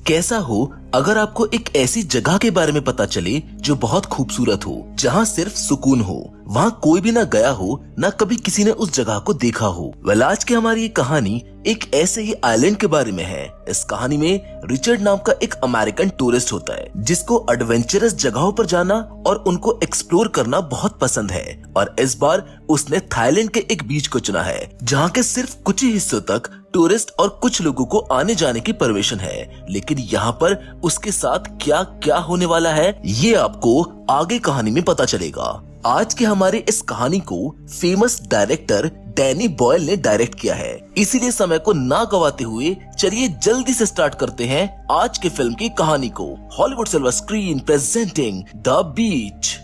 कैसा हो अगर आपको एक ऐसी जगह के बारे में पता चले जो बहुत खूबसूरत हो, जहाँ सिर्फ सुकून हो, वहाँ कोई भी ना गया हो, ना कभी किसी ने उस जगह को देखा हो। वेल, आज की हमारी ये कहानी एक ऐसे ही आइलैंड के बारे में है। इस कहानी में रिचर्ड नाम का एक अमेरिकन टूरिस्ट होता है जिसको एडवेंचरस जगहों पर जाना और उनको एक्सप्लोर करना बहुत पसंद है। और इस बार उसने थाईलैंड के एक बीच को चुना है जहाँ के सिर्फ कुछ ही हिस्सों तक टूरिस्ट और कुछ लोगों को आने जाने की परमिशन है। लेकिन यहाँ पर उसके साथ क्या क्या होने वाला है ये आपको आगे कहानी में पता चलेगा। आज के हमारे इस कहानी को फेमस डायरेक्टर डैनी बॉयल ने डायरेक्ट किया है, इसीलिए समय को ना गवाते हुए चलिए जल्दी से स्टार्ट करते हैं आज के फिल्म की कहानी को। Hollywood silver screen presenting the beach.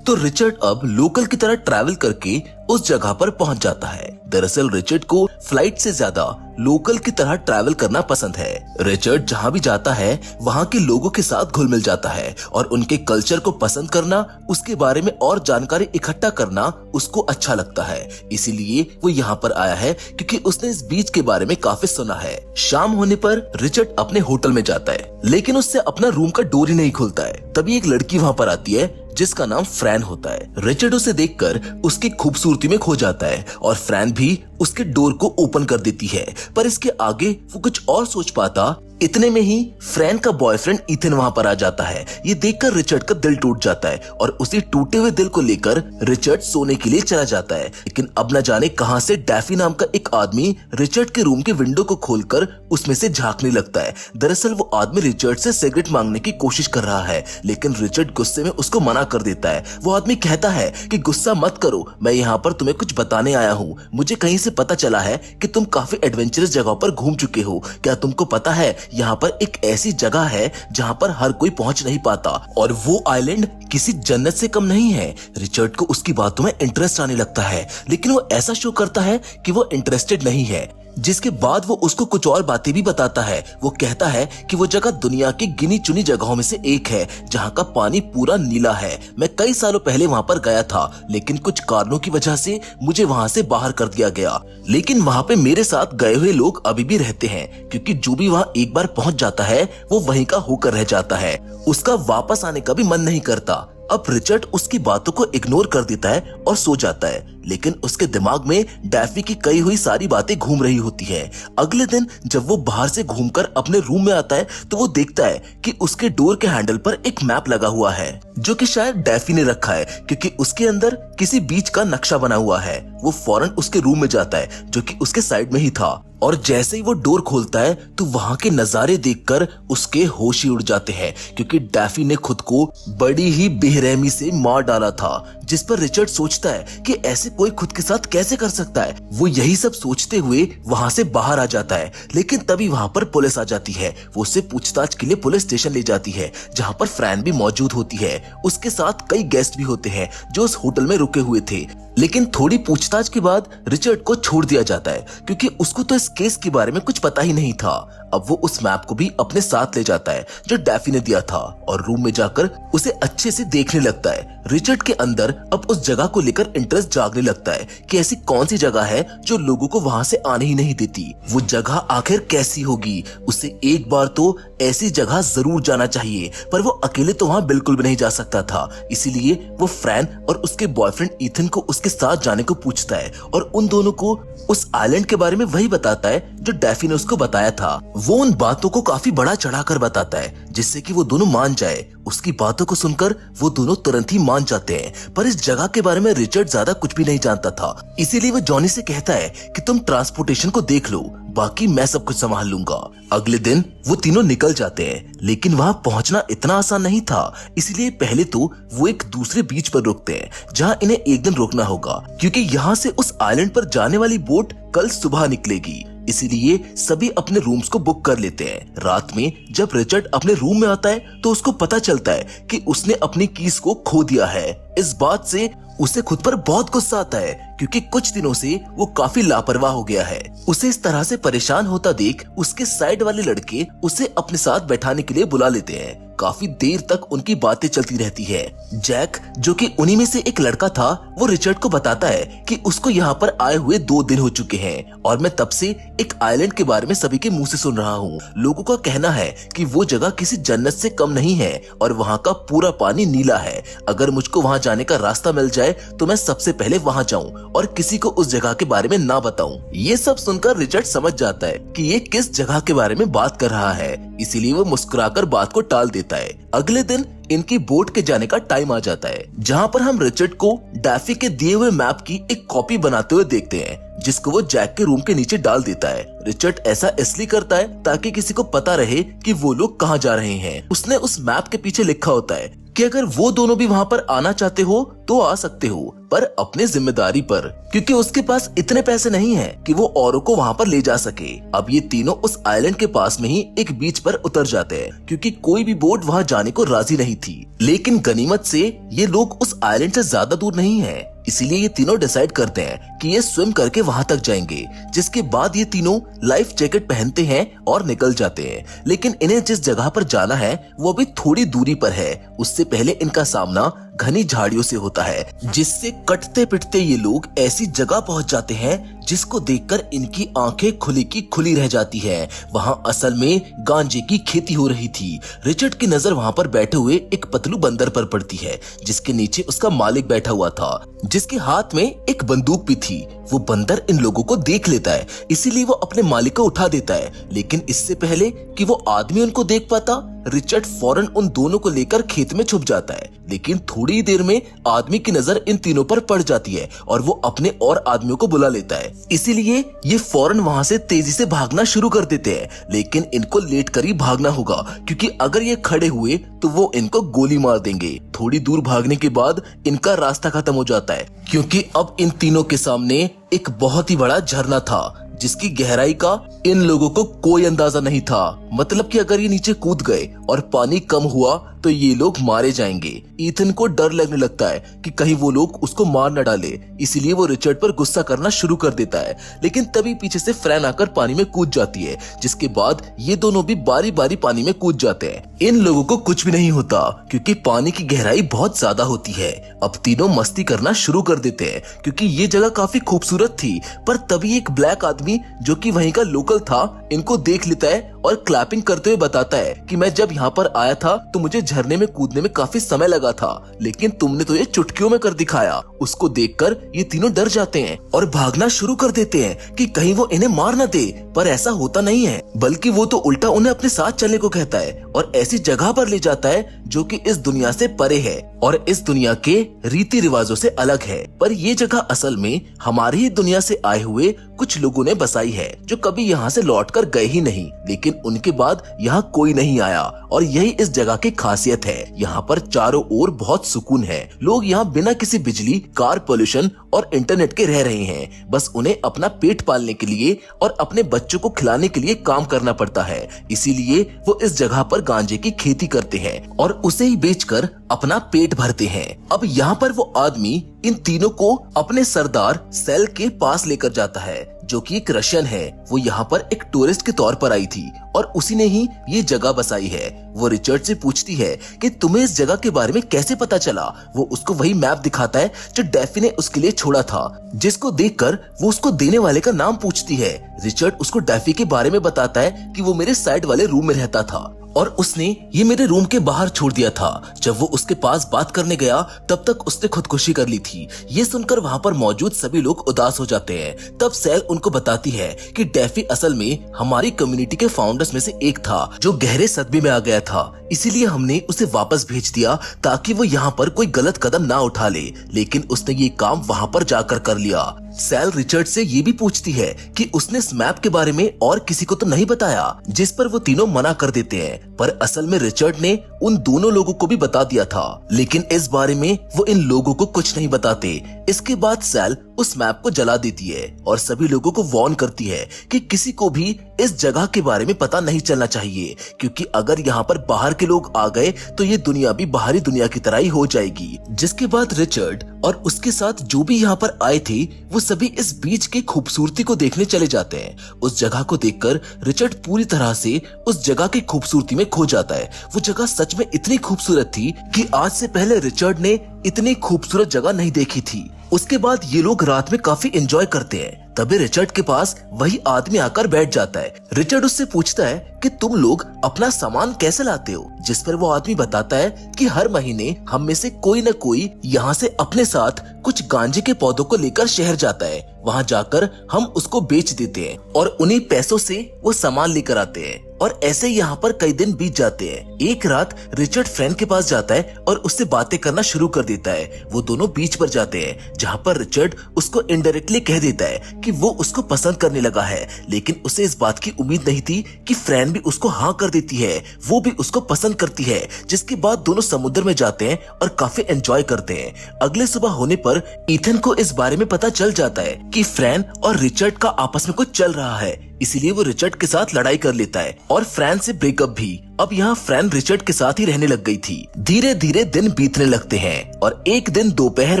तो रिचर्ड अब लोकल की तरह ट्रैवल करके उस जगह पर पहुंच जाता है। दरअसल रिचर्ड को फ्लाइट से ज्यादा लोकल की तरह ट्रैवल करना पसंद है। रिचर्ड जहां भी जाता है वहां के लोगों के साथ घुल मिल जाता है और उनके कल्चर को पसंद करना, उसके बारे में और जानकारी इकट्ठा करना उसको अच्छा लगता है। इसीलिए वो यहाँ पर आया है क्योंकि उसने इस बीच के बारे में काफी सुना है। शाम होने पर रिचर्ड अपने होटल में जाता है, लेकिन उससे अपना रूम का डोर ही नहीं खुलता है। तभी एक लड़की वहाँ पर आती है जिसका नाम फ्रैन होता है। रिचर्ड उसे देखकर उसकी खूबसूरती में खो जाता है और फ्रैन भी उसके डोर को ओपन कर देती है। पर इसके आगे वो कुछ और सोच पाता, इतने में ही फ्रैन का बॉयफ्रेंड ईथन वहाँ पर आ जाता है। ये देखकर रिचर्ड का दिल टूट जाता है और उसी टूटे हुए दिल को लेकर रिचर्ड सोने के लिए चला जाता है। लेकिन अब न जाने कहां से डैफी नाम का एक आदमी रिचर्ड के रूम के विंडो को खोलकर उसमें से झांकने लगता है। दरअसल वो आदमी रिचर्ड से सिगरेट मांगने की कोशिश कर रहा है, लेकिन रिचर्ड गुस्से में उसको मना कर देता है। वो आदमी कहता है कि गुस्सा मत करो, मैं यहाँ पर तुम्हें कुछ बताने आया हूँ। मुझे कहीं से पता चला है कि तुम काफी एडवेंचरस जगहों पर घूम चुके हो। क्या तुमको पता है यहाँ पर एक ऐसी जगह है जहाँ पर हर कोई पहुँच नहीं पाता और वो आइलैंड किसी जन्नत से कम नहीं है। रिचर्ड को उसकी बातों में इंटरेस्ट आने लगता है, लेकिन वो ऐसा शो करता है कि वो इंटरेस्टेड नहीं है। जिसके बाद वो उसको कुछ और बातें भी बताता है। वो कहता है कि वो जगह दुनिया की गिनी चुनी जगहों में से एक है जहाँ का पानी पूरा नीला है। मैं कई सालों पहले वहाँ पर गया था, लेकिन कुछ कारणों की वजह से मुझे वहाँ से बाहर कर दिया गया। लेकिन वहाँ पे मेरे साथ गए हुए लोग अभी भी रहते हैं, क्योंकि जो भी वहाँ एक बार पहुँच जाता है वो वहीं का होकर रह जाता है। उसका वापस आने का भी मन नहीं करता। अब रिचर्ड उसकी बातों को इग्नोर कर देता है और सो जाता है, लेकिन उसके दिमाग में डैफी की कही हुई सारी बातें घूम रही होती है। अगले दिन जब वो बाहर से घूमकर अपने रूम में आता है तो वो देखता है कि उसके डोर के हैंडल पर एक मैप लगा हुआ है, जो कि शायद डैफी ने रखा है, क्योंकि उसके अंदर किसी बीच का नक्शा बना हुआ है। वो फौरन उसके रूम में जाता है जो कि उसके साइड में ही था, और जैसे ही वो डोर खोलता है तो वहाँ के नजारे देखकर उसके होश ही उड़ जाते हैं, क्योंकि डैफी ने खुद को बड़ी ही बेरहमी से मार डाला था। जिस पर रिचर्ड सोचता है कि ऐसे कोई खुद के साथ कैसे कर सकता है। वो यही सब सोचते हुए वहाँ से बाहर आ जाता है, लेकिन तभी वहाँ पर पुलिस आ जाती है। वो उसे पूछताछ के लिए पुलिस स्टेशन ले जाती है, जहाँ पर फ्रैन भी मौजूद होती है। उसके साथ कई गेस्ट भी होते हैं जो उस होटल में रुके हुए थे। लेकिन थोड़ी पूछताछ के बाद रिचर्ड को छोड़ दिया जाता है, क्योंकि उसको तो इस केस के बारे में कुछ पता ही नहीं था। अब वो उस मैप को भी अपने साथ ले जाता है जो डैफी ने दिया था, और रूम में जाकर उसे अच्छे से देखने लगता है। रिचर्ड के अंदर अब उस जगह को लेकर इंटरेस्ट जागने लगता है कि ऐसी कौन सी जगह है जो लोगों को वहां से आने ही नहीं देती। वो जगह आखिर कैसी होगी। उसे एक बार तो ऐसी जगह जरूर जाना चाहिए, पर वो अकेले तो वहां बिल्कुल भी नहीं जा सकता था। इसीलिए वो फ्रैन और उसके बॉयफ्रेंड ईथन को उसके साथ जाने को पूछता है, और उन दोनों को उस आइलैंड के बारे में वही बताता है जो डैफी ने उसको बताया था। वो उन बातों को काफी बड़ा चढ़ाकर बताता है, जिससे कि वो दोनों मान जाए। उसकी बातों को सुनकर वो दोनों तुरंत ही मान जाते हैं, पर इस जगह के बारे में रिचर्ड ज्यादा कुछ भी नहीं जानता था। इसीलिए वो जॉनी से कहता है कि तुम ट्रांसपोर्टेशन को देख लो, बाकी मैं सब कुछ संभाल लूंगा। अगले दिन वो तीनों निकल जाते हैं, लेकिन वहाँ पहुँचना इतना आसान नहीं था। इसलिए पहले तो वो एक दूसरे बीच पर रुकते हैं जहाँ इन्हें एक दिन रुकना होगा, क्योंकि यहाँ से उस आइलैंड पर जाने वाली बोट कल सुबह निकलेगी। इसीलिए सभी अपने रूम्स को बुक कर लेते हैं। रात में जब रिचर्ड अपने रूम में आता है तो उसको पता चलता है कि उसने अपनी कीज को खो दिया है। इस बात से उसे खुद पर बहुत गुस्सा आता है, क्योंकि कुछ दिनों से वो काफी लापरवाह हो गया है। उसे इस तरह से परेशान होता देख उसके साइड वाले लड़के उसे अपने साथ बैठाने के लिए बुला लेते हैं। काफी देर तक उनकी बातें चलती रहती है। जैक, जो कि उन्हीं में से एक लड़का था, वो रिचर्ड को बताता है कि उसको यहाँ पर आए हुए 2 दिन हो चुके हैं और मैं तब से एक आइलैंड के बारे में सभी के मुंह से सुन रहा हूँ। लोगों का कहना है कि वो जगह किसी जन्नत से कम नहीं है और वहाँ का पूरा पानी नीला है। अगर मुझको वहाँ जाने का रास्ता मिल जाए तो मैं सबसे पहले वहाँ जाऊँ और किसी को उस जगह के बारे में ना बताऊँ। ये सब सुनकर रिचर्ड समझ जाता है कि ये किस जगह के बारे में बात कर रहा है, इसीलिए वो मुस्कुराकर बात को टाल देता है। अगले दिन इनकी बोट के जाने का टाइम आ जाता है, जहाँ पर हम रिचर्ड को डैफी के दिए हुए मैप की एक कॉपी बनाते हुए देखते हैं, जिसको वो जैक के रूम के नीचे डाल देता है। रिचर्ड ऐसा इसलिए करता है ताकि किसी को पता रहे कि वो लोग कहाँ जा रहे हैं। उसने उस मैप के पीछे लिखा होता है कि अगर वो दोनों भी वहाँ पर आना चाहते हो तो आ सकते हो, पर अपने जिम्मेदारी पर, क्योंकि उसके पास इतने पैसे नहीं हैं कि वो औरों को वहाँ पर ले जा सके। अब ये तीनों उस आइलैंड के पास में ही एक बीच पर उतर जाते हैं, क्योंकि कोई भी बोट वहाँ जाने को राजी नहीं थी। लेकिन गनीमत से ये लोग उस आइलैंड से ज्यादा दूर नहीं है, इसीलिए ये तीनों डिसाइड करते हैं कि ये स्विम करके वहां तक जाएंगे। जिसके बाद ये तीनों लाइफ जैकेट पहनते हैं और निकल जाते हैं। लेकिन इन्हें जिस जगह पर जाना है वो भी थोड़ी दूरी पर है। उससे पहले इनका सामना घनी झाड़ियों से होता है, जिससे कटते पिटते ये लोग ऐसी जगह पहुंच जाते हैं जिसको देखकर इनकी आंखें खुली की खुली रह जाती है। वहां असल में गांजे की खेती हो रही थी। रिचर्ड की नजर वहां पर बैठे हुए एक पतलू बंदर पर पड़ती है, जिसके नीचे उसका मालिक बैठा हुआ था, जिसके हाथ में एक बंदूक भी थी। वो बंदर इन लोगों को देख लेता है, इसीलिए वो अपने मालिक को उठा देता है। लेकिन इससे पहले कि वो आदमी उनको देख पाता, रिचर्ड फौरन उन दोनों को लेकर खेत में छुप जाता है। लेकिन थोड़ी देर में आदमी की नजर इन तीनों पर पड़ जाती है और वो अपने और आदमियों को बुला लेता है। इसीलिए ये फौरन वहां से तेजी से भागना शुरू कर देते हैं। लेकिन इनको लेट कर ही भागना होगा, क्योंकि अगर ये खड़े हुए तो वो इनको गोली मार देंगे। थोड़ी दूर भागने के बाद इनका रास्ता खत्म हो जाता है, क्योंकि अब इन तीनों के सामने एक बहुत ही बड़ा झरना था, जिसकी गहराई का इन लोगों को कोई अंदाजा नहीं था। मतलब कि अगर ये नीचे कूद गए और पानी कम हुआ तो ये लोग मारे जाएंगे। ईथन को डर लगने लगता है कि कहीं वो लोग उसको मार न डाले, इसलिए वो रिचर्ड पर गुस्सा करना शुरू कर देता है। लेकिन तभी पीछे से फ्रैन आकर पानी में कूद जाती है, जिसके बाद ये दोनों भी बारी बारी पानी में कूद जाते हैं। इन लोगों को कुछ भी नहीं होता, क्योंकि पानी की गहराई बहुत ज्यादा होती है। अब तीनों मस्ती करना शुरू कर देते हैं, क्योंकि ये जगह काफी खूबसूरत थी। पर तभी एक ब्लैक आदमी, जो कि वहीं का लोकल था, इनको देख लेता है और क्लैपिंग करते हुए बताता है कि मैं जब यहाँ पर आया था तो मुझे झरने में कूदने में काफी समय लगा था, लेकिन तुमने तो ये चुटकियों में कर दिखाया। उसको देखकर ये तीनों डर जाते हैं और भागना शुरू कर देते हैं कि कहीं वो इन्हें मार न दे। पर ऐसा होता नहीं है, बल्कि वो तो उल्टा उन्हें अपने साथ चलने को कहता है और ऐसी जगह पर ले जाता है जो कि इस दुनिया से परे है और इस दुनिया के रीति रिवाजों से अलग है। पर ये जगह असल में हमारी ही दुनिया से आए हुए कुछ लोगों ने बसाई है, जो कभी यहाँ से लौटकर गए ही नहीं। लेकिन उनके बाद यहाँ कोई नहीं आया और यही इस जगह की खासियत है। यहाँ पर चारों ओर बहुत सुकून है। लोग यहाँ बिना किसी बिजली, कार पोल्यूशन और इंटरनेट के रह रहे हैं। बस उन्हें अपना पेट पालने के लिए और अपने बच्चों को खिलाने के लिए काम करना पड़ता है। इसीलिए वो इस जगह पर गांजे की खेती करते हैं और उसे ही बेचकर अपना पेट भरते हैं। अब यहाँ पर वो आदमी इन तीनों को अपने सरदार सेल के पास लेकर जाता है, जो कि एक रशियन है। वो यहाँ पर एक टूरिस्ट के तौर पर आई थी और उसी ने ही ये जगह बसाई है। वो रिचर्ड से पूछती है कि तुम्हें इस जगह के बारे में कैसे पता चला। वो उसको वही मैप दिखाता है जो डैफी ने उसके लिए छोड़ा था, जिसको देखकर वो उसको देने वाले का नाम पूछती है। रिचर्ड उसको डैफी के बारे में बताता है कि वो मेरे साइड वाले रूम में रहता था और उसने ये मेरे रूम के बाहर छोड़ दिया था। जब वो उसके पास बात करने गया तब तक उसने खुदकुशी कर ली थी। ये सुनकर वहाँ पर मौजूद सभी लोग उदास हो जाते हैं। तब सेल उनको बताती है कि डैफी असल में हमारी कम्युनिटी के फाउंडर्स में से एक था, जो गहरे सदमे में आ गया था। इसीलिए हमने उसे वापस भेज दिया ताकि वो यहाँ पर कोई गलत कदम ना उठा ले। लेकिन उसने ये काम वहाँ पर जाकर कर लिया। सेल रिचर्ड से ये भी पूछती है कि उसने इस मैप के बारे में और किसी को तो नहीं बताया, जिस पर वो तीनों मना कर देते हैं। पर असल में रिचर्ड ने उन दोनों लोगों को भी बता दिया था, लेकिन इस बारे में वो इन लोगों को कुछ नहीं बताते। इसके बाद सेल उस मैप को जला देती है और सभी लोगों को वार्न करती है कि किसी को भी इस जगह के बारे में पता नहीं चलना चाहिए, क्योंकि अगर यहाँ पर बाहर के लोग आ गए तो ये दुनिया भी बाहरी दुनिया की तरह ही हो जाएगी। जिसके बाद रिचर्ड और उसके साथ जो भी यहाँ पर आए थे वो सभी इस बीच की खूबसूरती को देखने चले जाते हैं। उस जगह को देखकर रिचर्ड पूरी तरह से उस जगह की खूबसूरती में खो जाता है। वो जगह सच में इतनी खूबसूरत थी कि आज से पहले रिचर्ड ने इतनी खूबसूरत जगह नहीं देखी थी। उसके बाद ये लोग रात में काफी एंजॉय करते हैं। तभी रिचर्ड के पास वही आदमी आकर बैठ जाता है। रिचर्ड उससे पूछता है कि तुम लोग अपना सामान कैसे लाते हो, जिस पर वो आदमी बताता है कि हर महीने हम में से कोई न कोई यहाँ से अपने साथ कुछ गांजे के पौधों को लेकर शहर जाता है। वहाँ जाकर हम उसको बेच देते हैं और उन्हीं पैसों से वो सामान लेकर आते हैं। और ऐसे यहाँ पर कई दिन बीत जाते हैं। एक रात रिचर्ड फ्रेंड के पास जाता है और उससे बातें करना शुरू कर देता है। वो दोनों बीच पर जाते हैं, जहाँ पर रिचर्ड उसको इनडायरेक्टली कह देता है कि वो उसको पसंद करने लगा है, लेकिन उसे इस बात की उम्मीद नहीं थी कि फ्रेंड भी उसको हाँ कर देती है, वो भी उसको पसंद करती है। जिसके बाद दोनों समुद्र में जाते हैं और काफी एंजॉय करते हैं। अगले सुबह होने पर ईथन को इस बारे में पता चल जाता है कि फ्रेंड और रिचर्ड का आपस में कुछ चल रहा है, इसीलिए वो रिचर्ड के साथ लड़ाई कर लेता है और फ्रैन से ब्रेकअप भी। अब यहाँ फ्रैन रिचर्ड के साथ ही रहने लग गई थी। धीरे धीरे दिन बीतने लगते हैं और एक दिन दोपहर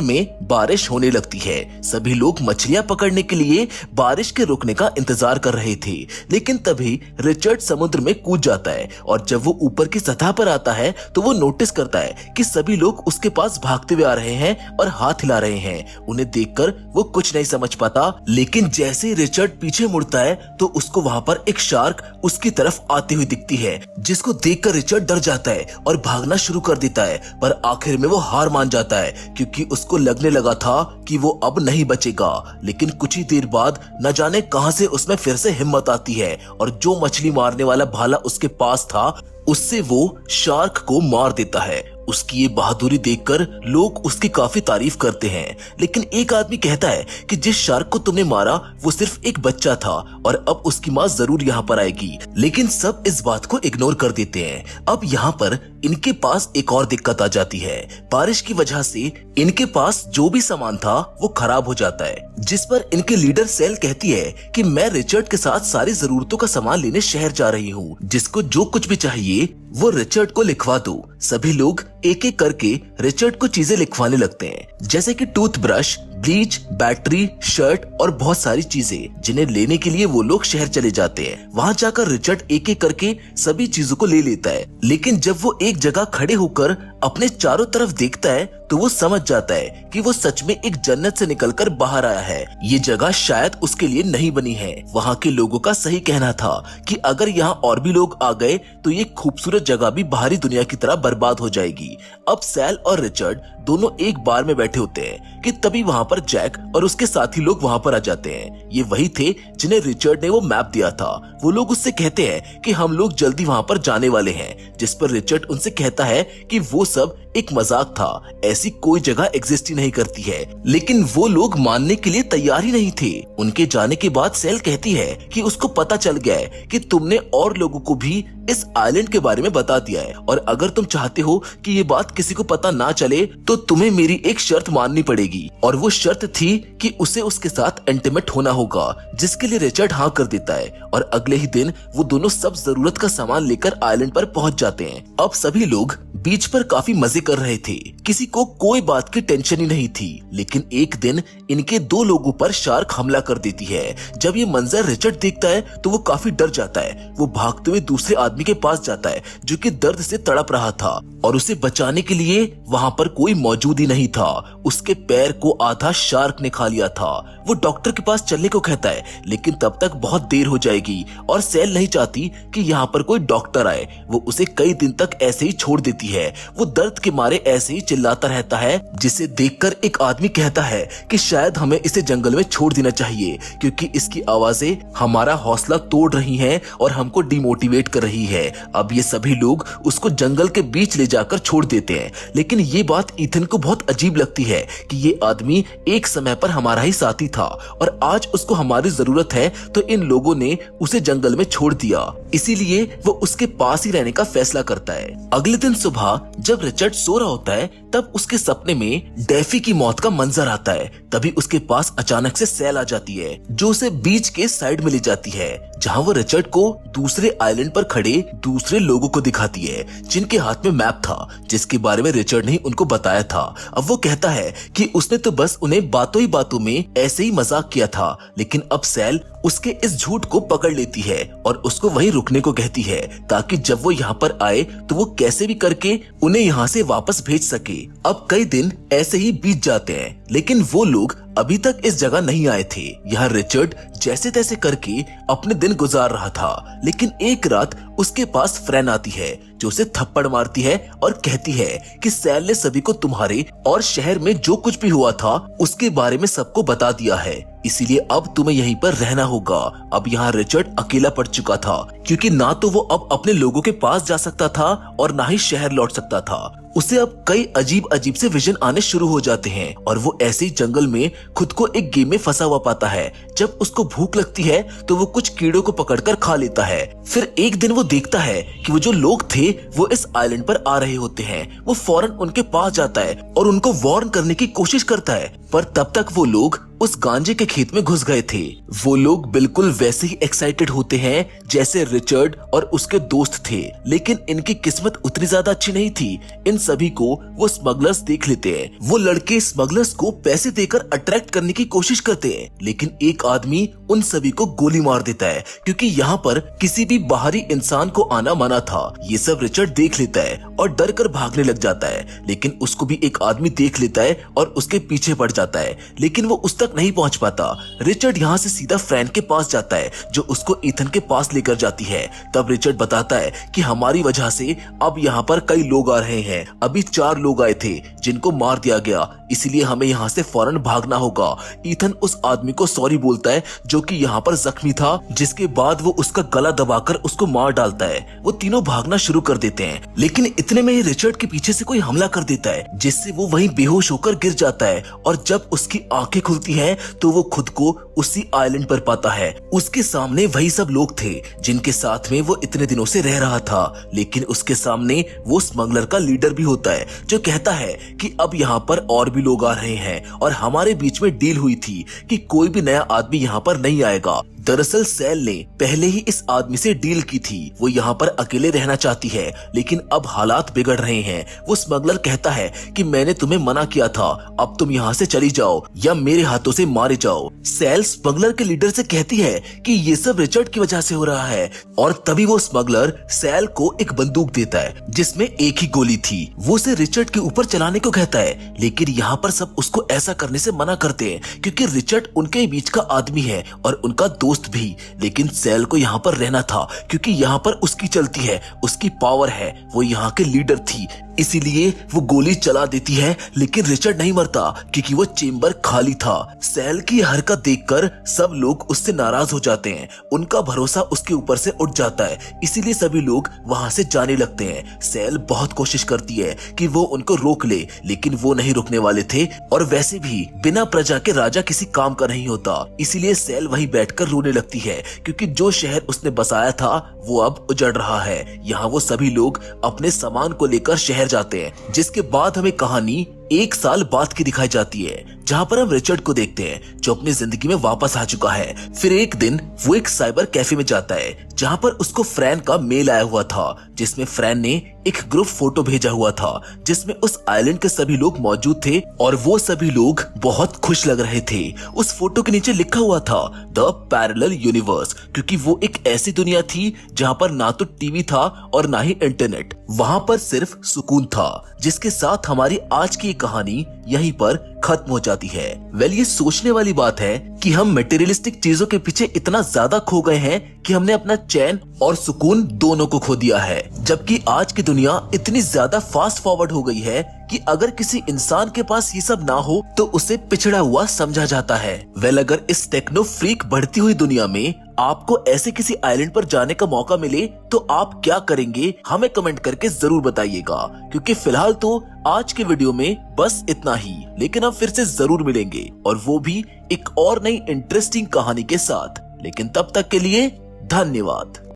में बारिश होने लगती है। सभी लोग मछलियाँ पकड़ने के लिए बारिश के रुकने का इंतजार कर रहे थे, लेकिन तभी रिचर्ड समुद्र में कूद जाता है और जब वो ऊपर की सतह पर आता है तो वो नोटिस करता है कि सभी लोग उसके पास भागते हुए आ रहे हैं और हाथ हिला रहे हैं। उन्हें देखकर वो कुछ नहीं समझ पाता, लेकिन जैसे ही रिचर्ड पीछे मुड़ता है तो उसको वहाँ पर एक शार्क उसकी तरफ आती हुई दिखती है, जिसको देखकर रिचर्ड डर जाता है और भागना शुरू कर देता है। पर आखिर में वो हार मान जाता है, क्योंकि उसको लगने लगा था कि वो अब नहीं बचेगा। लेकिन कुछ ही देर बाद न जाने कहां से उसमें फिर से हिम्मत आती है और जो मछली मारने वाला भाला उसके पास था उससे वो शार्क को मार देता है। उसकी ये बहादुरी देखकर लोग उसकी काफी तारीफ करते हैं, लेकिन एक आदमी कहता है कि जिस शार्क को तुमने मारा वो सिर्फ एक बच्चा था और अब उसकी माँ जरूर यहाँ पर आएगी। लेकिन सब इस बात को इग्नोर कर देते हैं। अब यहाँ पर इनके पास एक और दिक्कत आ जाती है। बारिश की वजह से इनके पास जो भी सामान था वो खराब हो जाता है, जिस पर इनके लीडर सेल कहती है कि मैं रिचर्ड के साथ सारी जरूरतों का सामान लेने शहर जा रही हूँ, जिसको जो कुछ भी चाहिए वो रिचर्ड को लिखवा दो। सभी लोग एक एक करके रिचर्ड को चीजें लिखवाने लगते हैं, जैसे कि टूथब्रश, ब्लीच, बैटरी, शर्ट और बहुत सारी चीजें, जिन्हें लेने के लिए वो लोग शहर चले जाते हैं। वहाँ जाकर रिचर्ड एक एक करके सभी चीजों को ले लेता है, लेकिन जब वो एक जगह खड़े होकर अपने चारों तरफ देखता है तो वो समझ जाता है कि वो सच में एक जन्नत से निकलकर बाहर आया है। ये जगह शायद उसके लिए नहीं बनी है। वहाँ के लोगों का सही कहना था कि अगर यहाँ और भी लोग आ गए तो ये खूबसूरत जगह भी बाहरी दुनिया की तरह बर्बाद हो जाएगी। अब सैल और रिचर्ड दोनों एक बार में बैठे होते हैं कि तभी वहाँ पर जैक और उसके साथी लोग वहाँ पर आ जाते हैं। ये वही थे जिन्हें रिचर्ड ने वो मैप दिया था। वो लोग उससे कहते हैं कि हम लोग जल्दी वहाँ पर जाने वाले हैं, जिस पर रिचर्ड उनसे कहता है कि वो सब एक मजाक था, ऐसी कोई जगह एग्जिस्ट ही नहीं करती है। लेकिन वो लोग मानने के लिए तैयार ही नहीं थे। उनके जाने के बाद सेल कहती है कि उसको पता चल गया है कि तुमने और लोगों को भी इस आइलैंड के बारे में बता दिया है, और अगर तुम चाहते हो कि ये बात किसी को पता ना चले तो तुम्हें मेरी एक शर्त माननी पड़ेगी। और वो शर्त थी कि उसे उसके साथ इंटीमेट होना होगा, जिसके लिए रिचर्ड हाँ कर देता है। और अगले ही दिन वो दोनों सब जरूरत का सामान लेकर आइलैंड पर पहुंच जाते हैं। अब सभी लोग बीच पर काफी मजे कर रहे थे, किसी को कोई बात की टेंशन ही नहीं थी। लेकिन एक दिन इनके दो लोगों पर शार्क हमला कर देती है। जब ये मंजर रिचर्ड देखता है तो वो काफी डर जाता है। वो भागते हुए दूसरे आदमी के पास जाता है जो कि दर्द से तड़प रहा था, और उसे बचाने के लिए वहाँ पर कोई मौजूद ही नहीं था। उसके पैर को आधा शार्क ने खा लिया था। वो डॉक्टर के पास चलने को कहता है, लेकिन तब तक बहुत देर हो जाएगी और सेल नहीं चाहती कि यहाँ पर कोई डॉक्टर आए। वो उसे कई दिन तक ऐसे ही छोड़ देती है। वो दर्द के मारे ऐसे ही चिल्लाता रहता है, जिसे देखकर एक आदमी कहता है कि शायद हमें इसे जंगल में छोड़ देना चाहिए, क्योंकि इसकी आवाजें हमारा हौसला तोड़ रही हैं और हमको डिमोटिवेट कर रही है। अब ये सभी लोग उसको जंगल के बीच ले जाकर छोड़ देते हैं। लेकिन ये बात ईथन को बहुत अजीब लगती है कि ये आदमी एक समय पर हमारा ही साथी था और आज उसको हमारी जरूरत है तो इन लोगों ने उसे जंगल में छोड़ दिया। इसीलिए वो उसके पास ही रहने का फैसला करता है। अगले दिन सुबह जब रिचर्ड सो रहा होता है तब उसके सपने में डेफी की मौत का मंजर आता है। तभी उसके पास अचानक से सेल आ जाती है जो उसे बीच के साइड में ले जाती है, जहाँ वो रिचर्ड को दूसरे आइलैंड पर खड़े दूसरे लोगों को दिखाती है जिनके हाथ में मैप था जिसके बारे में रिचर्ड ने उनको बताया था। अब वो कहता है कि उसने तो बस उन्हें बातों ही बातों में ऐसे ही मजाक किया था, लेकिन अब सेल उसके इस झूठ को पकड़ लेती है और उसको वहीं रुकने को कहती है ताकि जब वो यहाँ पर आए तो वो कैसे भी करके उन्हें यहाँ से वापस भेज सके। अब कई दिन ऐसे ही बीत जाते हैं, लेकिन वो लोग अभी तक इस जगह नहीं आए थे। यहाँ रिचर्ड जैसे तैसे करके अपने दिन गुजार रहा था, लेकिन एक रात उसके पास फ्रेन आती है जो उसे थप्पड़ मारती है और कहती है कि सेल ने सभी को तुम्हारे और शहर में जो कुछ भी हुआ था उसके बारे में सबको बता दिया है, इसीलिए अब तुम्हें यहीं पर रहना होगा। अब यहाँ रिचर्ड अकेला पड़ चुका था क्योंकि ना तो वो अब अपने लोगों के पास जा सकता था और ना ही शहर लौट सकता था। उसे अब कई अजीब अजीब से विजन आने शुरू हो जाते हैं और वो ऐसे ही जंगल में खुद को एक गेम में फंसा हुआ पाता है। जब उसको भूख लगती है तो वो कुछ कीड़ों को पकड़कर खा लेता है। फिर एक दिन वो देखता है कि वो जो लोग थे वो इस आइलैंड पर आ रहे होते हैं। वो फौरन उनके पास जाता है और उनको वार्न करने की कोशिश करता है, पर तब तक वो लोग उस गांजे के खेत में घुस गए थे। वो लोग बिल्कुल वैसे ही एक्साइटेड होते हैं जैसे रिचर्ड और उसके दोस्त थे, लेकिन इनकी किस्मत उतनी ज्यादा अच्छी नहीं थी। इन सभी को वो स्मगलर्स देख लेते हैं। वो लड़के स्मगलर्स को पैसे देकर अट्रैक्ट करने की कोशिश करते हैं, लेकिन एक आदमी उन सभी को गोली मार देता है क्योंकि यहाँ पर किसी भी बाहरी इंसान को आना मना था। ये सब रिचर्ड देख लेता है और डर कर भागने लग जाता है, लेकिन उसको भी एक आदमी देख लेता है और उसके पीछे पड़ जाता है, लेकिन वो उस तक नहीं पहुंच पाता। रिचर्ड यहाँ से सीधा फ्रैन के पास जाता है जो उसको ईथन के पास लेकर जाती है। तब रिचर्ड बताता है कि हमारी वजह से अब यहाँ पर कई लोग आ रहे हैं। अभी 4 लोग आए थे जिनको मार दिया गया, इसलिए हमें यहाँ से फौरन भागना होगा। ईथन उस आदमी को सॉरी बोलता है जो कि यहाँ पर जख्मी था, जिसके बाद वो उसका गला दबाकर उसको मार डालता है। वो तीनों भागना शुरू कर देते हैं, लेकिन इतने में ही रिचर्ड के पीछे से कोई हमला कर देता है जिससे वो वहीं बेहोश होकर गिर जाता है और जब उसकी आंखें खुलती हैं तो वो खुद को उसी आइलैंड पर पाता है। उसके सामने वही सब लोग थे जिनके साथ में वो इतने दिनों से रह रहा था, लेकिन उसके सामने वो स्मगलर का लीडर भी होता है जो कहता है कि अब यहाँ पर और भी लोग आ रहे हैं और हमारे बीच में डील हुई थी कि कोई भी नया आदमी यहाँ पर नहीं आएगा। दरअसल सेल ने पहले ही इस आदमी से डील की थी। वो यहाँ पर अकेले रहना चाहती है, लेकिन अब हालात बिगड़ रहे हैं। वो स्मगलर कहता है कि मैंने तुम्हें मना किया था, अब तुम यहाँ से चली जाओ या मेरे हाथों से मारे जाओ। सेल स्मगलर के लीडर से कहती है कि ये सब रिचर्ड की वजह से हो रहा है और तभी वो स्मगलर सेल को एक बंदूक देता है जिसमें एक ही गोली थी। वो उसे रिचर्ड के ऊपर चलाने को कहता है, लेकिन यहाँ पर सब उसको ऐसा करने से मना करते हैं क्योंकि रिचर्ड उनके बीच का आदमी है और उनका दोस्त भी। लेकिन सेल को यहाँ पर रहना था क्योंकि यहाँ पर उसकी चलती है, उसकी पावर है, वो यहाँ के लीडर थी, इसीलिए वो गोली चला देती है। लेकिन रिचर्ड नहीं मरता क्योंकि वो चेम्बर खाली था। सेल की हरकत देखकर सब लोग उससे नाराज हो जाते हैं, उनका भरोसा उसके ऊपर से उठ जाता है, इसीलिए सभी लोग वहां से जाने लगते हैं। सेल बहुत कोशिश करती है कि वो उनको रोक ले, लेकिन वो नहीं रुकने वाले थे और वैसे भी बिना प्रजा के राजा किसी काम का नहीं होता, इसीलिए सेल वहीं बैठकर रोने लगती है क्योंकि जो शहर उसने बसाया था वो अब उजड़ रहा है। यहाँ वो सभी लोग अपने सामान को लेकर शहर जाते हैं, जिसके बाद हमें कहानी 1 साल बाद की दिखाई जाती है, जहाँ पर हम रिचर्ड को देखते हैं जो अपनी जिंदगी में वापस आ चुका है। फिर एक दिन वो एक साइबर कैफे में जाता है जहाँ पर उसको फ्रैन का मेल आया हुआ था, जिसमें फ्रैन ने एक ग्रुप फोटो भेजा हुआ था जिसमें उस आइलैंड के सभी लोग मौजूद थे और वो सभी लोग बहुत खुश लग रहे थे। उस फोटो के नीचे लिखा हुआ था द पैरेलल यूनिवर्स, क्योंकि वो एक ऐसी दुनिया थी जहाँ पर ना तो टीवी था और ना ही इंटरनेट, वहाँ पर सिर्फ सुकून था। जिसके साथ हमारी आज की कहानी यहीं पर खत्म हो जाती है। वेल, ये सोचने वाली बात है कि हम मटेरियलिस्टिक चीजों के पीछे इतना ज्यादा खो गए हैं कि हमने अपना चैन और सुकून दोनों को खो दिया है, जबकि आज की दुनिया इतनी ज्यादा फास्ट फॉरवर्ड हो गई है कि अगर किसी इंसान के पास ये सब ना हो तो उसे पिछड़ा हुआ समझा जाता है। वेल, अगर इस टेक्नो फ्रीक बढ़ती हुई दुनिया में आपको ऐसे किसी आइलैंड पर जाने का मौका मिले तो आप क्या करेंगे, हमें कमेंट करके जरूर बताइएगा। क्योंकि फिलहाल तो आज के वीडियो में बस इतना ही, लेकिन हम फिर से जरूर मिलेंगे और वो भी एक और नई इंटरेस्टिंग कहानी के साथ। लेकिन तब तक के लिए धन्यवाद।